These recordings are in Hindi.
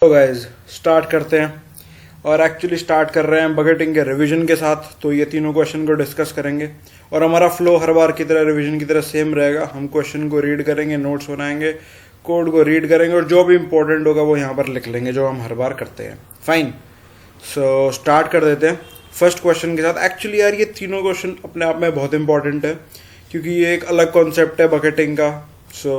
तो गाइज स्टार्ट करते हैं और एक्चुअली स्टार्ट कर रहे हैं बकेटिंग के रिवीजन के साथ। तो ये तीनों क्वेश्चन को डिस्कस करेंगे और हमारा फ्लो हर बार की तरह रिवीजन की तरह सेम रहेगा। हम क्वेश्चन को रीड करेंगे, नोट्स बनाएंगे, कोड को रीड करेंगे और जो भी इंपॉर्टेंट होगा वो यहाँ पर लिख लेंगे, जो हम हर बार करते हैं। फाइन, सो स्टार्ट कर देते हैं फर्स्ट क्वेश्चन के साथ। एक्चुअली यार ये तीनों क्वेश्चन अपने आप में बहुत इंपॉर्टेंट है क्योंकि ये एक अलग कॉन्सेप्ट है बकेटिंग का। सो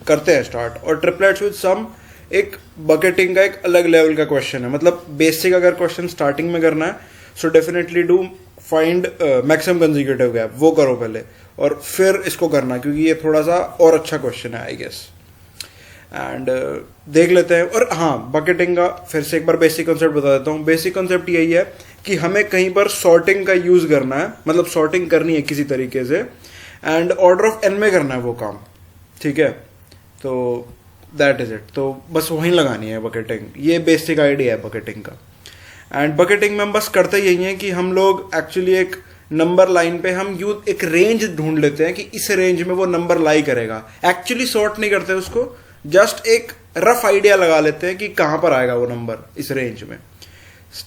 करते हैं स्टार्ट। और ट्रिपलेट्स विद सम एक बकेटिंग का एक अलग लेवल का क्वेश्चन है। मतलब बेसिक अगर क्वेश्चन स्टार्टिंग में करना है so definitely do find maximum consecutive gap, वो करो पहले और फिर इसको करना, क्योंकि ये थोड़ा सा और अच्छा क्वेश्चन है आई गेस। एंड देख लेते हैं। और हाँ, बकेटिंग का फिर से एक बार बेसिक कॉन्सेप्ट बता देता हूँ। बेसिक कॉन्सेप्ट यही है कि हमें कहीं पर सॉर्टिंग का यूज करना है, मतलब सॉर्टिंग करनी है किसी तरीके से, एंड ऑर्डर ऑफ एन में करना है वो काम, ठीक है। तो दैट इज इट। तो बस वहीं लगानी है बकेटिंग। ये बेसिक आइडिया है बकेटिंग का। एंड बकेटिंग में हम बस करते यही है कि हम लोग एक्चुअली एक नंबर लाइन पे हम यूज एक रेंज ढूंढ लेते हैं कि इस रेंज में वो नंबर लाई करेगा। एक्चुअली सॉर्ट नहीं करते उसको, जस्ट एक रफ आइडिया लगा लेते हैं कि कहां पर आएगा वो नंबर इस रेंज में,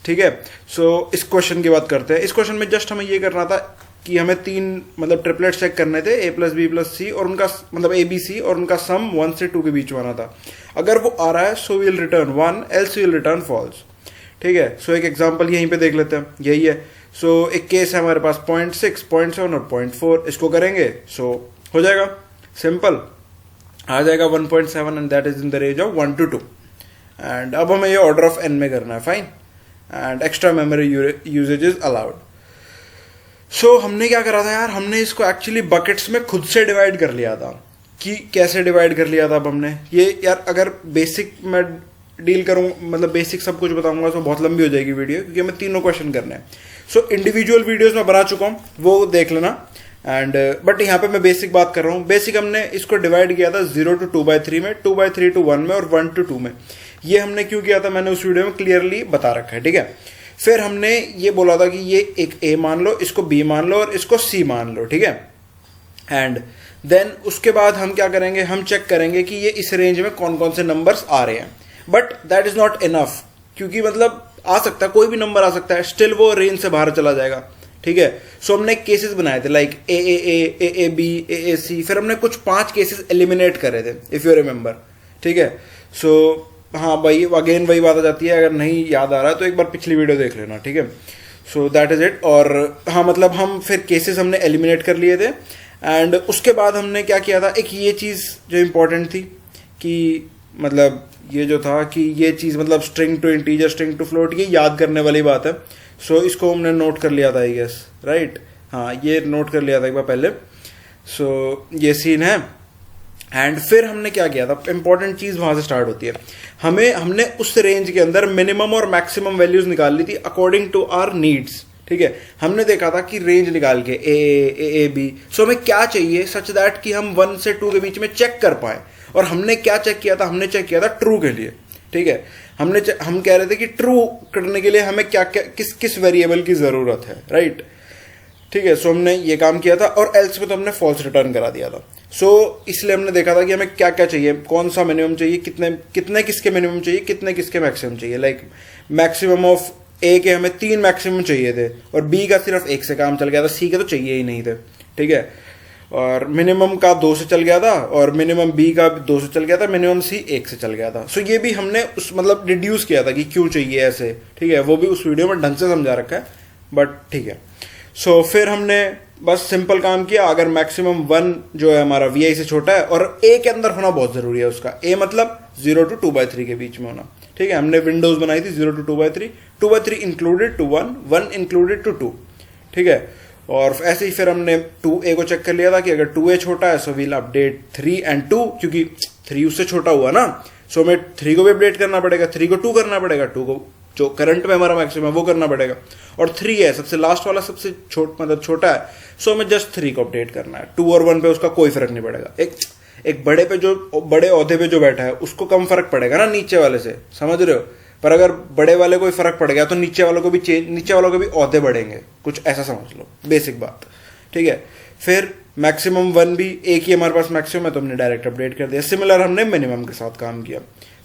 ठीक है। सो इस क्वेश्चन की बात करते हैं। इस क्वेश्चन में जस्ट हमें ये करना था कि हमें तीन मतलब ट्रिपलेट चेक करने थे, a+b+c और उनका मतलब abc और उनका सम 1 से 2 के बीच में आना था। अगर वो आ रहा है so will return 1, else will return false, ठीक है। सो एक एग्जांपल यहीं पे देख लेते हैं, यही है। सो एक केस है हमारे पास 0.6, 0.7 और 0.4। इसको करेंगे सो हो जाएगा सिंपल, आ जाएगा 1.7 and that is in the range of 1 to 2। And अब हमें ये ऑर्डर ऑफ एन में करना है। Fine, and extra memory usage is allowed. So हमने क्या करा था यार, हमने इसको एक्चुअली बकेट्स में खुद से डिवाइड कर लिया था। कि कैसे डिवाइड कर लिया था अब हमने ये, यार अगर बेसिक मैं डील करूं, मतलब बेसिक सब कुछ बताऊंगा तो बहुत लंबी हो जाएगी वीडियो, क्योंकि हमें तीनों क्वेश्चन करने हैं। सो इंडिविजुअल वीडियोस में बना चुका हूं, वो देख लेना। एंड बट यहाँ पे मैं बेसिक बात कर रहा हूँ। बेसिक हमने इसको डिवाइड किया था 0 to 2/3 में, 2/3 to 1 में और 1 to 2 में। ये हमने क्यों किया था मैंने उस वीडियो में क्लियरली बता रखा है, ठीक है। फिर हमने ये बोला था कि ये एक ए मान लो, इसको बी मान लो और इसको सी मान लो, ठीक है। एंड देन उसके बाद हम क्या करेंगे, हम चेक करेंगे कि ये इस रेंज में कौन कौन से नंबर्स आ रहे हैं। But that is not enough, क्योंकि मतलब आ सकता है, कोई भी नंबर आ सकता है, स्टिल वो रेंज से बाहर चला जाएगा, ठीक है। सो हमने केसेस बनाए थे लाइक ए बी ए सी। फिर हमने कुछ 5 केसेस एलिमिनेट करे थे इफ यू रिमेंबर, ठीक है। सो हाँ भाई, अगेन वही बात आ जाती है, अगर नहीं याद आ रहा है तो एक बार पिछली वीडियो देख लेना, ठीक है। So that is it. और हाँ मतलब हम फिर केसेस हमने एलिमिनेट कर लिए थे। एंड उसके बाद हमने क्या किया था, एक ये चीज़ जो इंपॉर्टेंट थी कि मतलब ये जो था कि ये चीज़ मतलब string to integer, string to float, ये याद करने वाली बात है। सो इसको हमने नोट कर लिया था आई गेस, राइट। हाँ, ये नोट कर लिया था एक बार पहले। सो ये सीन है। एंड फिर हमने क्या किया था, इंपॉर्टेंट चीज वहां से स्टार्ट होती है। हमने उस रेंज के अंदर मिनिमम और मैक्सिमम वैल्यूज निकाल ली थी अकॉर्डिंग टू आवर नीड्स, ठीक है। हमने देखा था कि रेंज निकाल के ए बी, सो हमें क्या चाहिए सच दैट कि हम 1 से 2 के बीच में चेक कर पाए। और हमने क्या चेक किया था, हमने चेक किया था ट्रू के लिए, ठीक है। हम कह रहे थे कि ट्रू करने के लिए हमें क्या क्या किस वेरिएबल की जरूरत है, राइट, ठीक है। सो हमने ये काम किया था और एल्स पे तो हमने फॉल्स रिटर्न करा दिया था। सो इसलिए हमने देखा था कि हमें क्या क्या चाहिए, कौन सा मिनिमम चाहिए, कितने किसके मिनिमम चाहिए, कितने किसके मैक्सिमम चाहिए। लाइक मैक्सिमम ऑफ ए के हमें 3 मैक्सिमम चाहिए थे और बी का सिर्फ 1 से काम चल गया था, सी के तो चाहिए ही नहीं थे, ठीक है। और मिनिमम का 2 से चल गया था और मिनिमम बी का 2 से चल गया था, मिनिमम सी 1 से चल गया था। सो ये भी हमने उस मतलब रिड्यूस किया था कि क्यों चाहिए ऐसे, ठीक है। वो भी उस वीडियो में ढंग से समझा रखा है, बट ठीक है। सो फिर हमने बस सिंपल काम किया। अगर मैक्सिमम 1 जो है हमारा vi से छोटा है और a के अंदर होना बहुत जरूरी है, उसका a मतलब 0 to 2/3 के बीच में होना, ठीक है। हमने विंडोज बनाई थी 0 to 2/3, 2/3 included to 1, 1 included to 2, ठीक है। और ऐसे ही फिर हमने 2a को चेक कर लिया था कि अगर 2a छोटा है सो वील अपडेट 3 and 2, क्योंकि 3 उससे छोटा हुआ ना, सो हमें 3 को भी अपडेट करना पड़ेगा, 3 को 2 करना पड़ेगा, 2 को जो करंट में हमारा मैक्सिमम है वो करना पड़ेगा, और 3 है सबसे लास्ट वाला, सबसे छोटा है, सो हमें जस्ट 3 को अपडेट करना है। 2 और 1 पे उसका कोई फर्क नहीं पड़ेगा। एक बड़े पे जो बड़े ओहदे पे जो बैठा है उसको कम फर्क पड़ेगा ना नीचे वाले से, समझ रहे हो। पर अगर बड़े वाले को फर्क पड़ गया तो नीचे वालों को भी ओहदे बढ़ेंगे, कुछ ऐसा समझ लो, बेसिक बात, ठीक है। फिर मैक्सिमम 1 भी एक ही हमारे पास मैक्सिमम है तो हमने डायरेक्ट अपडेट कर दिया। सिमिलर हमने मिनिमम के साथ काम किया।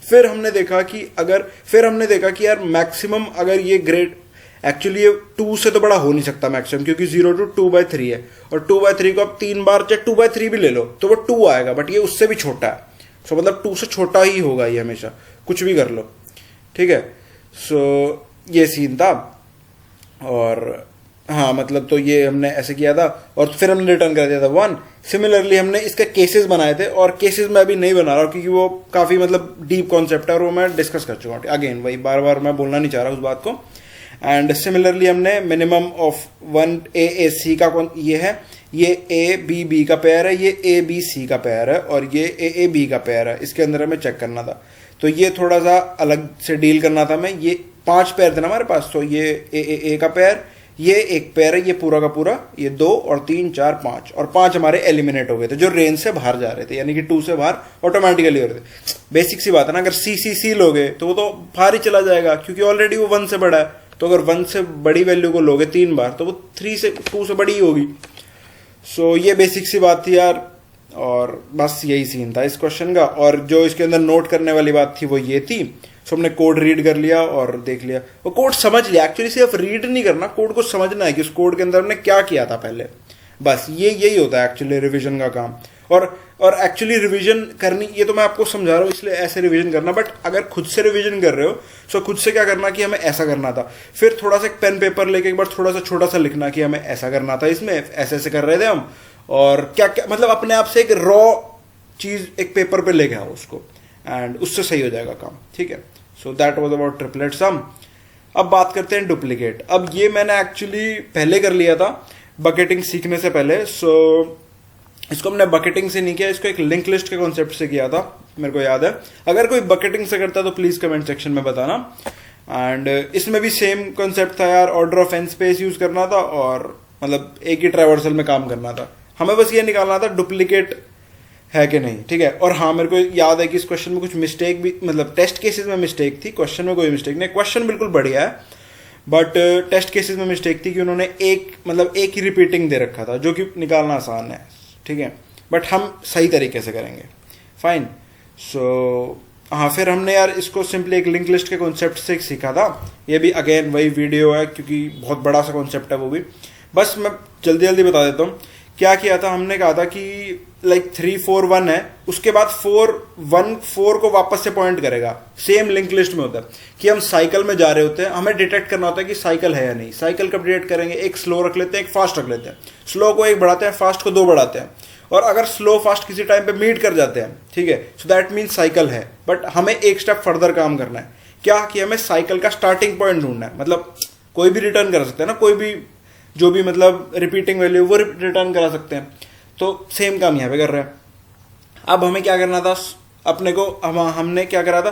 फिर हमने देखा कि यार मैक्सिमम अगर ये ग्रेड एक्चुअली ये 2 से तो बड़ा हो नहीं सकता मैक्सिमम, क्योंकि 0 to 2/3 है, और 2/3 को आप 3 बार चाहे 2/3 भी ले लो तो वो 2 आएगा, बट ये उससे भी छोटा है। सो मतलब 2 से छोटा ही होगा ये हमेशा, कुछ भी कर लो, ठीक है। सो ये सीन था, और हाँ मतलब तो ये हमने ऐसे किया था, और फिर हमने रिटर्न कर दिया था 1। सिमिलरली हमने इसके केसेस बनाए थे, और केसेस मैं अभी नहीं बना रहा हूँ क्योंकि वो काफ़ी मतलब डीप कॉन्सेप्ट है और वो मैं डिस्कस कर चुका हूँ। अगेन वही बार बार मैं बोलना नहीं चाह रहा उस बात को। एंड सिमिलरली हमने मिनिमम ऑफ 1 AAC का ये है, ये ABB का पेयर है, ये ABC का पेयर है, और ये AAB का पेयर है। इसके अंदर हमें चेक करना था, तो ये थोड़ा सा अलग से डील करना था मैं। ये 5 पेयर थे ना हमारे पास, तो ये AAA का पेयर, ये एक पेयर है, ये पूरा का पूरा, ये 2 और 3 4 5, और 5 हमारे एलिमिनेट हो गए थे जो रेंज से बाहर जा रहे थे, यानी कि 2 से बाहर ऑटोमेटिकली हो रहे थे। बेसिक सी बात है ना, अगर CCC लोगे तो वो तो बाहर ही चला जाएगा, क्योंकि ऑलरेडी वो 1 से बड़ा है। तो अगर 1 से बड़ी वैल्यू को लोगे 3 बार तो वो 2 से बड़ी होगी। सो ये बेसिक सी बात थी यार, और बस यही सीन था इस क्वेश्चन का। और जो इसके अंदर नोट करने वाली बात थी वो ये थी। सो हमने कोड रीड कर लिया और देख लिया, वो कोड समझ लिया। एक्चुअली सिर्फ रीड नहीं करना, कोड को समझना है कि उस कोड के अंदर हमने क्या किया था पहले। बस यही होता है एक्चुअली रिवीजन का काम। और एक्चुअली रिवीजन करनी, ये तो मैं आपको समझा रहा हूँ इसलिए ऐसे रिवीजन करना, बट अगर खुद से रिवीजन कर रहे हो सो खुद से क्या करना कि हमें ऐसा करना था, फिर थोड़ा सा एक पेन पेपर लेके एक बार थोड़ा सा छोटा सा लिखना कि हमें ऐसा करना था, इसमें ऐसे ऐसे कर रहे थे हम, और क्या क्या मतलब अपने आप से एक रॉ चीज एक पेपर पे लेके आओ उसको, एंड उससे सही हो जाएगा काम, ठीक है। So that was about triplet sum. अब बात करते हैं डुप्लीकेट। अब ये मैंने एक्चुअली पहले कर लिया था बकेटिंग सीखने से पहले। सो इसको हमने बकेटिंग से नहीं किया, इसको एक लिंक लिस्ट के कॉन्सेप्ट से किया था, मेरे को याद है। अगर कोई बकेटिंग से करता है तो प्लीज कमेंट सेक्शन में बताना। एंड इसमें भी सेम कॉन्सेप्ट था यार, order of n space use करना था, और मतलब एक ही ट्रैवर्सल में काम करना था। हमें बस ये निकालना था डुप्लीकेट है कि नहीं, ठीक है। और हाँ, मेरे को याद है कि इस क्वेश्चन में कुछ मिस्टेक भी, मतलब टेस्ट केसेस में मिस्टेक थी, क्वेश्चन में कोई मिस्टेक नहीं। क्वेश्चन बिल्कुल बढ़िया है, बट टेस्ट केसेस में मिस्टेक थी कि उन्होंने एक ही रिपीटिंग दे रखा था, जो कि निकालना आसान है, ठीक है, बट हम सही तरीके से करेंगे, फाइन। सो हाँ, फिर हमने यार इसको सिंपली एक लिंक लिस्ट के कॉन्सेप्ट से सीखा था। ये भी अगेन वही वीडियो है, क्योंकि बहुत बड़ा सा कॉन्सेप्ट है वो भी। बस मैं जल्दी जल्दी बता देता हूँ क्या किया था। हमने कहा था कि लाइक 3 4 1 है, उसके बाद 4 1 4 को वापस से पॉइंट करेगा। सेम लिंक लिस्ट में होता है कि हम साइकिल में जा रहे होते हैं, हमें डिटेक्ट करना होता है कि साइकिल है या नहीं। साइकिल कब डिटेक्ट करेंगे, एक स्लो रख लेते हैं, एक फास्ट रख लेते हैं। स्लो को 1 बढ़ाते हैं, फास्ट को 2 बढ़ाते हैं। और अगर स्लो फास्ट किसी टाइम पे मीट कर जाते हैं, ठीक है, सो दैट मीन्स साइकिल है। बट हमें एक स्टेप फर्दर काम करना है, क्या कि हमें साइकिल का स्टार्टिंग पॉइंट ढूंढना है। मतलब कोई भी रिटर्न कर सकते हैं ना, कोई भी जो भी मतलब रिपीटिंग वैल्यू वो रिटर्न करा सकते हैं। तो सेम काम यहाँ पे कर रहे हैं। अब हमें क्या करना था, अपने को हमने क्या करा था,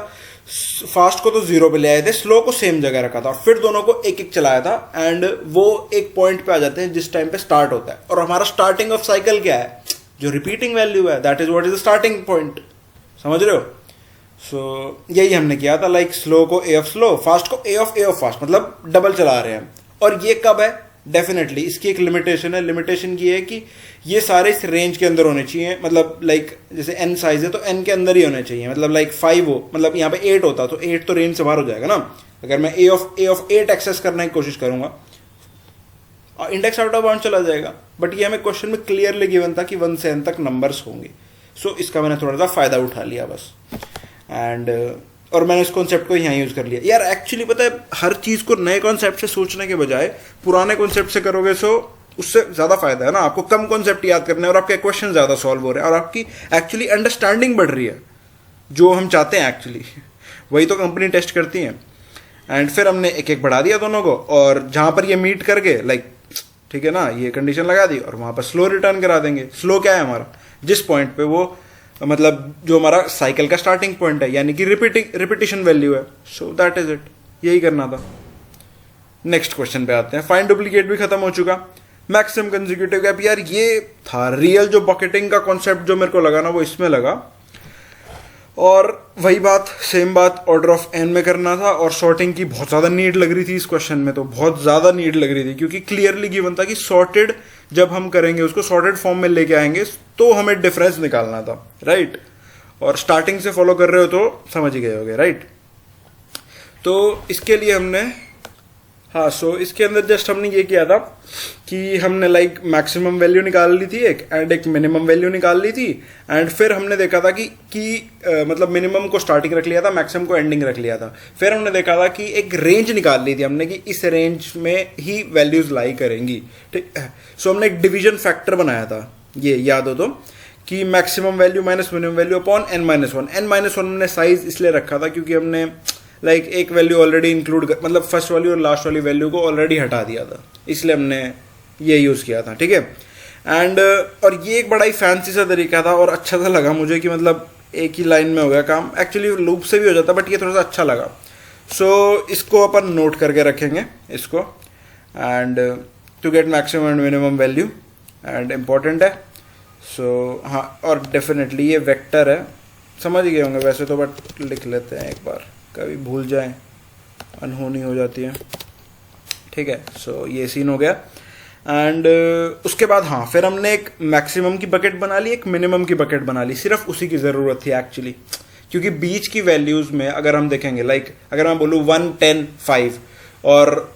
फास्ट को तो 0 पे ले आए थे, स्लो को सेम जगह रखा था, फिर दोनों को एक एक चलाया था, एंड वो एक पॉइंट पे आ जाते हैं जिस टाइम पे स्टार्ट होता है। और हमारा स्टार्टिंग ऑफ साइकिल क्या है, जो रिपीटिंग वैल्यू है, that is what is the starting point. समझ रहे हो? सो यही हमने किया था, लाइक स्लो को ए ऑफ स्लो, फास्ट को ए ऑफ फास्ट, मतलब डबल चला रहे हैं। और ये कब है, डेफिनेटली इसकी एक लिमिटेशन है। लिमिटेशन की है कि ये सारे इस रेंज के अंदर होने चाहिए, मतलब लाइक जैसे n साइज है तो n के अंदर ही होने चाहिए। मतलब लाइक 5 हो, मतलब यहाँ पे 8 होता तो 8 तो रेंज से बाहर हो जाएगा ना। अगर मैं a ऑफ 8 एक्सेस करने की कोशिश करूंगा, इंडेक्स आउट ऑफ बाउंड चला जाएगा। बट ये हमें क्वेश्चन में क्लियरली गिवन था कि 1 से n तक नंबर्स होंगे। सो इसका मैंने थोड़ा सा फायदा उठा लिया बस। एंड और मैंने इस कॉन्सेप्ट को यहाँ यूज कर लिया यार। एक्चुअली पता है, हर चीज को नए कॉन्सेप्ट से सोचने के बजाय पुराने कॉन्सेप्ट से करोगे सो उससे ज्यादा फायदा है ना। आपको कम कॉन्सेप्ट याद करने और आपके क्वेश्चन ज्यादा सॉल्व हो रहे हैं, और आपकी एक्चुअली अंडरस्टैंडिंग बढ़ रही है, जो हम चाहते हैं एक्चुअली। वही तो कंपनी टेस्ट करती है। एंड फिर हमने एक एक बढ़ा दिया दोनों को, और जहां पर ये मीट करके लाइक ठीक है ना, ये कंडीशन लगा दी, और वहां पर स्लो रिटर्न करा देंगे। स्लो क्या है हमारा, जिस पॉइंट पे वो मतलब जो हमारा साइकिल का स्टार्टिंग पॉइंट है, यानी कि रिपीटिशन वैल्यू है। सो दैट इज इट, यही करना था। नेक्स्ट क्वेश्चन पे आते हैं। फाइंड डुप्लीकेट भी खत्म हो चुका। मैक्सिमम कंसेक्यूटिव गैप, यार ये था रियल जो बकेटिंग का कॉन्सेप्ट जो मेरे को लगा ना, वो इसमें लगा। और वही बात, सेम बात ऑर्डर ऑफ एन में करना था। और सॉर्टिंग की बहुत ज्यादा नीड लग रही थी इस क्वेश्चन में, तो बहुत ज्यादा नीड लग रही थी, क्योंकि क्लियरली गिवन था कि सॉर्टेड जब हम करेंगे, उसको सॉर्टेड फॉर्म में लेके आएंगे, तो हमें डिफरेंस निकालना था, राइट। और स्टार्टिंग से फॉलो कर रहे हो तो समझ ही गए होगे, राइट। तो इसके लिए हमने हाँ सो इसके अंदर जस्ट हमने ये किया था कि हमने लाइक मैक्सिमम वैल्यू निकाल ली थी एक मिनिमम वैल्यू निकाल ली थी, एंड फिर हमने देखा था कि मतलब मिनिमम को स्टार्टिंग रख लिया था, मैक्सिमम को एंडिंग रख लिया था। फिर हमने देखा था कि एक रेंज निकाल ली थी हमने कि इस रेंज में ही वैल्यूज लाई करेंगी, ठीक है। सो हमने एक डिवीजन फैक्टर बनाया था, ये याद हो तो, कि maximum value minus minimum value upon n-1। n-1 हमने साइज इसलिए रखा था क्योंकि हमने लाइक एक वैल्यू ऑलरेडी इंक्लूड मतलब फर्स्ट वाली और लास्ट वाली वैल्यू को ऑलरेडी हटा दिया था, इसलिए हमने ये यूज किया था, ठीक है। एंड और ये एक बड़ा ही फैंसी सा तरीका था और अच्छा सा लगा मुझे कि मतलब एक ही लाइन में हो गया काम। एक्चुअली लूप से भी हो जाता बट ये थोड़ा सा अच्छा लगा। सो इसको अपन नोट करके रखेंगे इसको, and to get maximum and minimum value, and important है। सो हाँ, और डेफिनेटली ये वेक्टर है, समझ गए होंगे वैसे तो, बट लिख लेते हैं एक बार, कभी भूल जाए अनहोनी हो जाती है, ठीक है। सो ये सीन हो गया। एंड उसके बाद हाँ, फिर हमने एक मैक्सिमम की बकेट बना ली, एक मिनिमम की बकेट बना ली, सिर्फ उसी की ज़रूरत थी एक्चुअली, क्योंकि बीच की वैल्यूज़ में अगर हम देखेंगे लाइक अगर मैं बोलूँ 1, 10, 5 और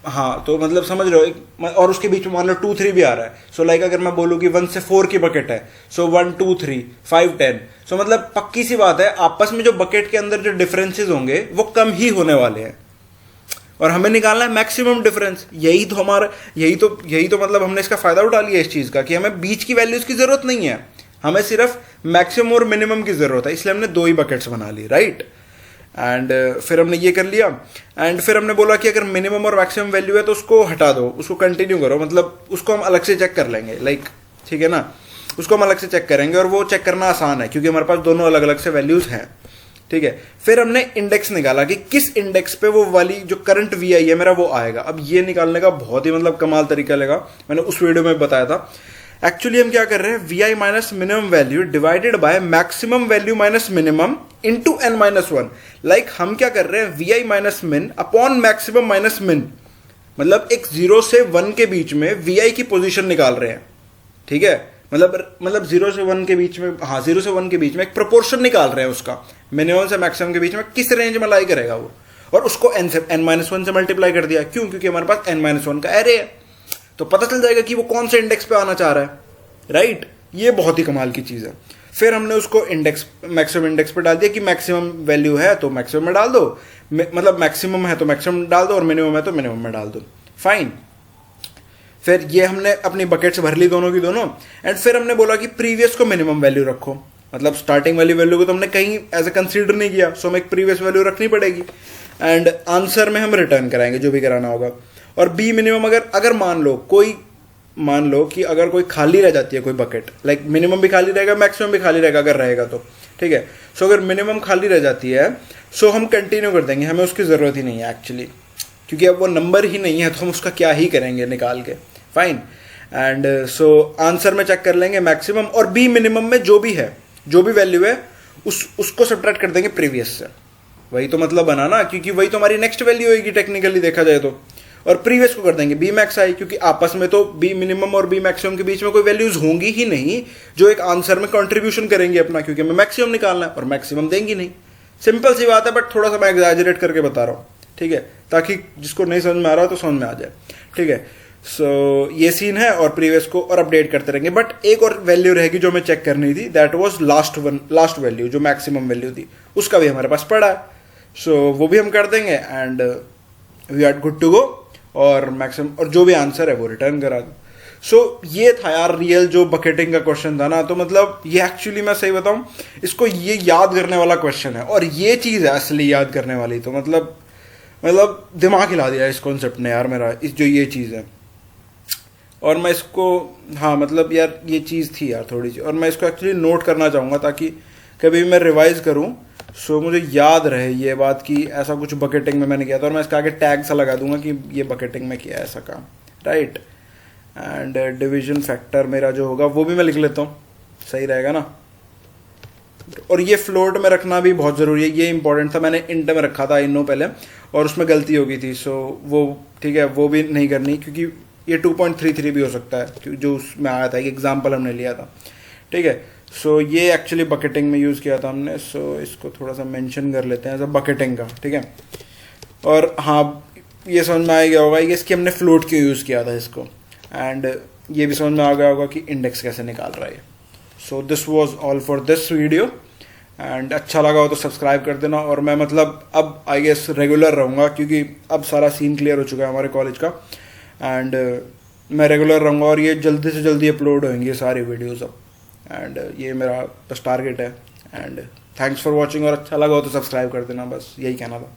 हाँ तो मतलब समझ रहे हो, और उसके बीच में मान लो 2, 3 भी आ रहा है। सो लाइक अगर मैं बोलूँ कि 1 से 4 की बकेट है, सो 1, 2, 3, 5, 10, सो मतलब पक्की सी बात है आपस में जो बकेट के अंदर जो डिफरेंसेस होंगे वो कम ही होने वाले हैं, और हमें निकालना है मैक्सिमम डिफरेंस। यही तो हमारा यही तो मतलब हमने इसका फायदा उठा लिया इस चीज़ का कि हमें बीच की वैल्यूज की जरूरत नहीं है, हमें सिर्फ मैक्सिमम और मिनिमम की जरूरत है, इसलिए हमने 2 ही बकेट्स बना ली, राइट। एंड फिर हमने ये कर लिया, एंड फिर हमने बोला कि अगर मिनिमम और मैक्सिमम वैल्यू है तो उसको हटा दो, उसको कंटिन्यू करो, मतलब उसको हम अलग से चेक कर लेंगे, लाइक ठीक है ना, उसको हम अलग से चेक करेंगे, और वो चेक करना आसान है क्योंकि हमारे पास दोनों अलग अलग से वैल्यूज हैं, ठीक है। फिर हमने इंडेक्स निकाला कि किस इंडेक्स पे वो वाली जो करंट वी आई है मेरा वो आएगा। अब ये निकालने का बहुत ही मतलब कमाल तरीका लगा, मैंने उस वीडियो में बताया था। एक्चुअली हम क्या कर रहे हैं, v i minus minimum value divided by maximum value minus minimum इंटू n-1। लाइक हम क्या कर रहे हैं, v i minus min upon maximum minus min, मतलब एक 0 से 1 के बीच में वी आई की पोजीशन निकाल रहे हैं, ठीक है। मतलब 0 से 1 के बीच में, हाँ 0 से 1 के बीच में एक प्रोपोर्शन निकाल रहे हैं उसका, मिनिमम से मैक्सिमम के बीच में किस रेंज में लाई करेगा वो, और उसको n-1 से मल्टीप्लाई कर दिया। क्यों? क्योंकि हमारे पास n-1 का एरे है, तो पता चल जाएगा कि वो कौन से इंडेक्स पे आना चाह रहा है, राइट। ये बहुत ही कमाल की चीज़ है। फिर हमने उसको इंडेक्स मैक्सिमम इंडेक्स पे डाल दिया कि मैक्सिमम वैल्यू है तो मैक्सिमम में डाल दो, मतलब मैक्सिमम है तो मैक्सिमम डाल दो, और मिनिमम है तो मिनिमम में डाल दो, फाइन। फिर ये हमने अपनी बकेट्स भर ली दोनों की दोनों, एंड फिर हमने बोला कि प्रीवियस को मिनिमम वैल्यू रखो, मतलब स्टार्टिंग वाली वैल्यू को तो हमने कहीं एज ए कंसीडर नहीं किया, सो हमें एक प्रीवियस वैल्यू रखनी पड़ेगी, एंड आंसर में हम रिटर्न कराएंगे जो भी कराना होगा। और बी मिनिमम अगर मान लो कि अगर कोई खाली रह जाती है कोई बकेट, लाइक मिनिमम भी खाली रहेगा मैक्सिमम भी खाली रहेगा अगर रहेगा तो, ठीक है। सो अगर मिनिमम खाली रह जाती है सो हम कंटिन्यू कर देंगे, हमें उसकी ज़रूरत ही नहीं है एक्चुअली, क्योंकि अब वो नंबर ही नहीं है तो हम उसका क्या ही करेंगे निकाल के, फाइन। एंड सो आंसर में चेक कर लेंगे मैक्सिमम, और बी मिनिमम में जो भी है, जो भी वैल्यू है उसको सब्ट्रैक्ट कर देंगे प्रीवियस से। वही तो मतलब बना ना, क्योंकि वही तो हमारी नेक्स्ट वैल्यू होगी टेक्निकली देखा जाए तो। और प्रीवियस को कर देंगे बी मैक्स आई, क्योंकि आपस में तो बी मिनिमम और बी मैक्सिमम के बीच में कोई वैल्यूज होंगी ही नहीं जो एक आंसर में कंट्रीब्यूशन करेंगे अपना, क्योंकि हमें मैक्सिमम निकालना है और मैक्सिमम देंगी नहीं। सिंपल सी बात है, बट थोड़ा सा मैं एग्जैजरेट करके बता रहा हूँ, ठीक है, ताकि जिसको नहीं समझ में आ रहा तो समझ में आ जाए, ठीक है। सो ये सीन है, और प्रीवियस को और अपडेट करते रहेंगे। बट एक और वैल्यू रहेगी जो हमें चेक करनी थी, दैट वाज लास्ट वैल्यू जो मैक्सिमम वैल्यू थी, उसका भी हमारे पास पड़ा है, सो वो भी हम कर देंगे, and we are good to go, और मैक्सिमम और जो भी आंसर है वो रिटर्न करा दो। सो ये था यार रियल जो बकेटिंग का क्वेश्चन था ना, तो मतलब ये एक्चुअली मैं सही बताऊं, इसको ये याद करने वाला क्वेश्चन है, और ये चीज़ है असली याद करने वाली, तो मतलब दिमाग हिला दिया इस कॉन्सेप्ट ने यार मेरा, इस जो ये चीज़ है। और मैं इसको, हाँ मतलब यार ये चीज़ थी यार थोड़ी सी, और मैं इसको एक्चुअली नोट करना चाहूँगा ताकि कभी भी मैं रिवाइज करूँ सो मुझे याद रहे ये बात कि ऐसा कुछ बकेटिंग में मैंने किया था, और मैं इसका आगे टैग सा लगा दूंगा कि ये बकेटिंग में किया है ऐसा काम, राइट। एंड डिवीजन फैक्टर मेरा जो होगा वो भी मैं लिख लेता हूँ, सही रहेगा ना। और ये फ्लोट में रखना भी बहुत ज़रूरी है, ये इंपॉर्टेंट था, मैंने इंट में रखा था इनो पहले और उसमें गलती हो गई थी, सो वो ठीक है वो भी नहीं करनी, क्योंकि ये 2.33 भी हो सकता है जो उसमें आया था, एक एग्जाम्पल हमने लिया था, ठीक है। सो ये एक्चुअली बकेटिंग में यूज़ किया था हमने, सो इसको थोड़ा सा मेंशन कर लेते हैं एज अ बकेटिंग का, ठीक है। और हाँ, ये समझ में आ गया होगा कि इसकी हमने फ्लोट क्यों यूज़ किया था इसको, एंड ये भी समझ में आ गया होगा कि इंडेक्स कैसे निकाल रहा है। So this was all for this video, and अच्छा लगा हो तो सब्सक्राइब कर देना। और मैं मतलब अब आई गेस रेगुलर रहूँगा, क्योंकि अब सारा सीन क्लियर हो चुका है हमारे कॉलेज का, एंड मैं रेगुलर रहूँगा और ये जल्दी से जल्दी अपलोड होंगे ये सारी वीडियोज़ अब, एंड ये मेरा बस टारगेट है। एंड थैंक्स फॉर वॉचिंग, और अच्छा लगा हो तो सब्सक्राइब कर देना, बस यही कहना था।